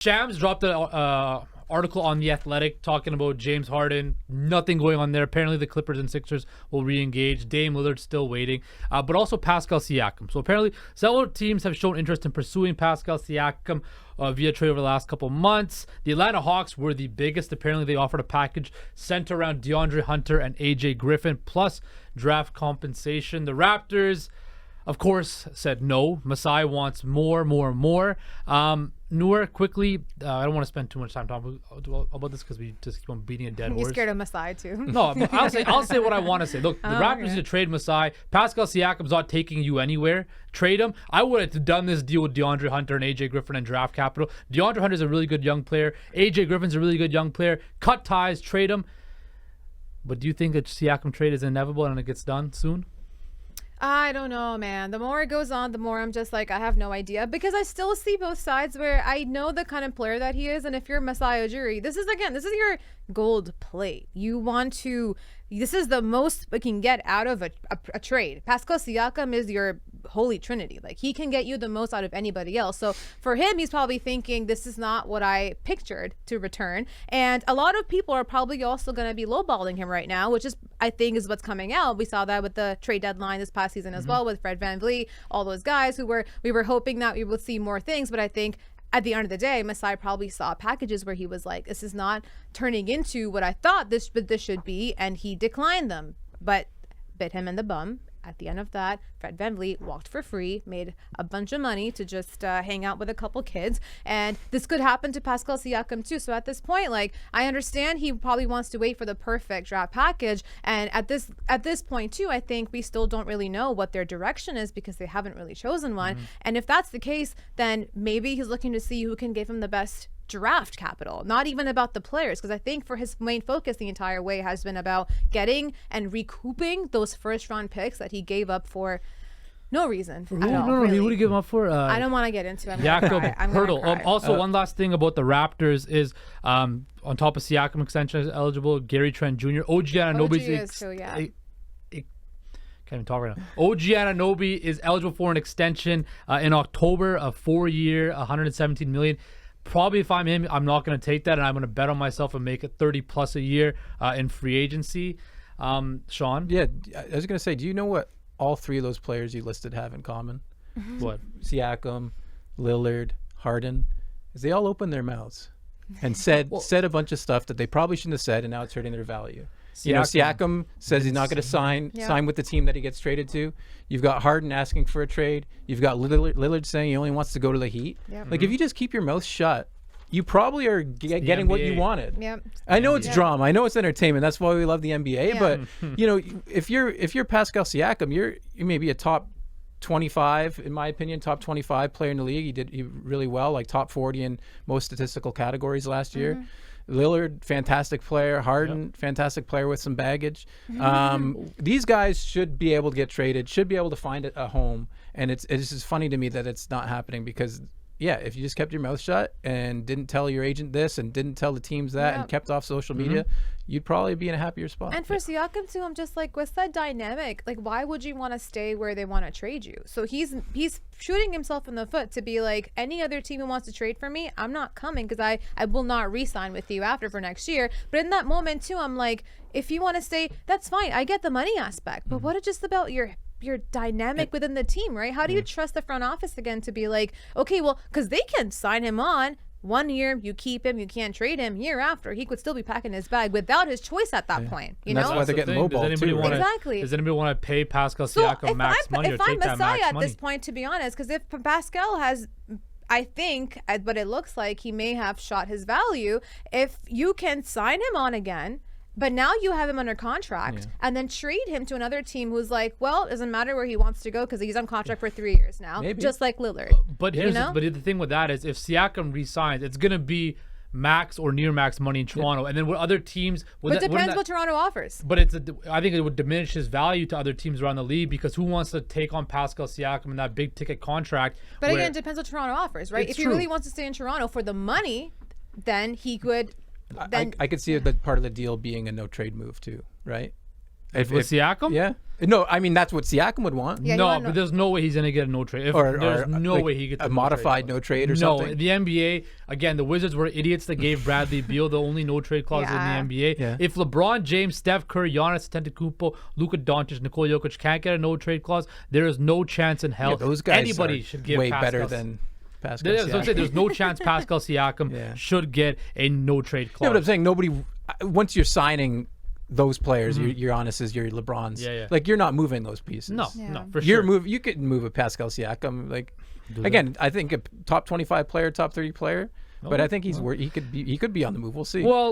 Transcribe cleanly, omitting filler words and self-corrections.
Shams dropped an article on The Athletic talking about James Harden. Nothing going on there. Apparently the Clippers and Sixers will re-engage. Dame Lillard's still waiting. But also Pascal Siakam. So apparently several teams have shown interest in pursuing Pascal Siakam via trade over the last couple months. The Atlanta Hawks were the biggest. Apparently they offered a package centered around DeAndre Hunter and AJ Griffin plus draft compensation. The Raptors, of course, said no. Masai wants more. Noor, quickly, I don't want to spend too much time talking about this because we just keep on beating a dead horse. You're scared of Masai too. No, but I'll say what I want to say. Look, the Raptors need to trade Masai. Pascal Siakam's not taking you anywhere. Trade him. I would have done this deal with DeAndre Hunter and AJ Griffin and draft capital. DeAndre Hunter's a really good young player. AJ Griffin's a really good young player. Cut ties, trade him. But do you think that Siakam trade is inevitable and it gets done soon? I don't know, man. The more it goes on, the more I'm just like, I have no idea. Because I still see both sides where I know the kind of player that he is. And if you're Masai Ujiri, this is your gold plate. This is the most we can get out of a trade. Pascal Siakam is your holy trinity. Like, he can get you the most out of anybody else. So for him, he's probably thinking, this is not what I pictured to return. And a lot of people are probably also going to be lowballing him right now, which is, I think, is what's coming out. We saw that with the trade deadline this past season as well, with Fred VanVleet, all those guys we were hoping that we would see more things. But I think at the end of the day, Masai probably saw packages where he was like, this is not turning into what I thought this should be, and he declined them, but bit him in the bum. At the end of that, Fred VanVleet walked for free, made a bunch of money to just hang out with a couple kids. And this could happen to Pascal Siakam too. So at this point, like, I understand he probably wants to wait for the perfect draft package. And at this point too, I think we still don't really know what their direction is because they haven't really chosen one. And if that's the case, then maybe he's looking to see who can give him the best draft capital, not even about the players, because I think for his main focus the entire way has been about getting and recouping those first round picks that he gave up for no reason at all. No, really. what did he give up for? I don't want to get into it. Jakob Hurtle. Also, one last thing about the Raptors is on top of Siakam extension is eligible, Gary Trent Jr. OG Anunoby is too, yeah. Can't even talk right now. OG Anunoby is eligible for an extension in October, a 4-year, $117 million. Probably if I'm him, I'm not going to take that, and I'm going to bet on myself and make it 30 plus a year in free agency. Sean? Yeah, I was going to say, do you know what all three of those players you listed have in common? What? Siakam, Lillard, Harden, is they all opened their mouths and said a bunch of stuff that they probably shouldn't have said, and now it's hurting their value. Siakam says he's not going to sign with the team that he gets traded to. You've got Harden asking for a trade. You've got Lillard saying he only wants to go to the Heat. Yep. Like, if you just keep your mouth shut, you probably are getting what you wanted. Yep. I know it's drama. I know it's entertainment. That's why we love the NBA. But if you're Pascal Siakam, you may be a top 25, in my opinion, top 25 player in the league. He did really well, like top 40 in most statistical categories last year. Lillard, fantastic player. Harden, fantastic player with some baggage. These guys should be able to get traded, should be able to find a home. And it's just funny to me that it's not happening because, if you just kept your mouth shut and didn't tell your agent this and didn't tell the teams that and kept off social media, you'd probably be in a happier spot. And for Siakam too, I'm just like, what's that dynamic? Like, why would you want to stay where they want to trade you? So he's shooting himself in the foot to be like, any other team who wants to trade for me, I'm not coming because I will not re-sign with you after for next year. But in that moment too, I'm like, if you want to stay, that's fine. I get the money aspect, but what is just about your dynamic within the team, right? How do you trust the front office again to be like, okay, well, because they can sign him on 1 year, you keep him, you can't trade him. Year after, he could still be packing his bag without his choice at that point. You know, that's why they're getting lowballed too. Exactly. Does anybody want to pay Pascal Siakam max money or take that max money? If I'm Masai at this point, to be honest, because if Pascal has, I think, but it looks like he may have shot his value. If you can sign him on again, but now you have him under contract and then trade him to another team who's like, well, it doesn't matter where he wants to go because he's on contract for 3 years now, just like Lillard. But the thing with that is if Siakam resigns, it's going to be max or near max money in Toronto. And then what other teams... But it depends what Toronto offers. But I think it would diminish his value to other teams around the league because who wants to take on Pascal Siakam in that big ticket contract? But again, it depends what Toronto offers, right? If he really wants to stay in Toronto for the money, then he could... I could see that part of the deal being a no trade move too, right? If Siakam? Yeah. No, I mean that's what Siakam would want. Yeah, you No, want but there's no way he's gonna get a no trade. There's no like way he gets a modified no trade or something. No, the NBA again. The Wizards were idiots that gave Bradley Beal the only no trade clause Yeah. in the NBA. Yeah. If LeBron James, Steph Curry, Giannis Antetokounmpo, Luka Doncic, Nikola Jokic can't get a no trade clause, there is no chance in hell Yeah, those guys anybody are should give way Pascal better than Pascal That's what I'm saying. Siakam. There's no chance Pascal Siakam Yeah. should get a no trade clause. Yeah, but I'm saying nobody. Once you're signing those players, your Giannis's, your LeBrons. Yeah, yeah. Like you're not moving those pieces. no, Yeah. no, for You're sure. You could move a Pascal Siakam. Like again, I think a top 25 player, top 30 player. But I think he could be on the move. We'll see. Well,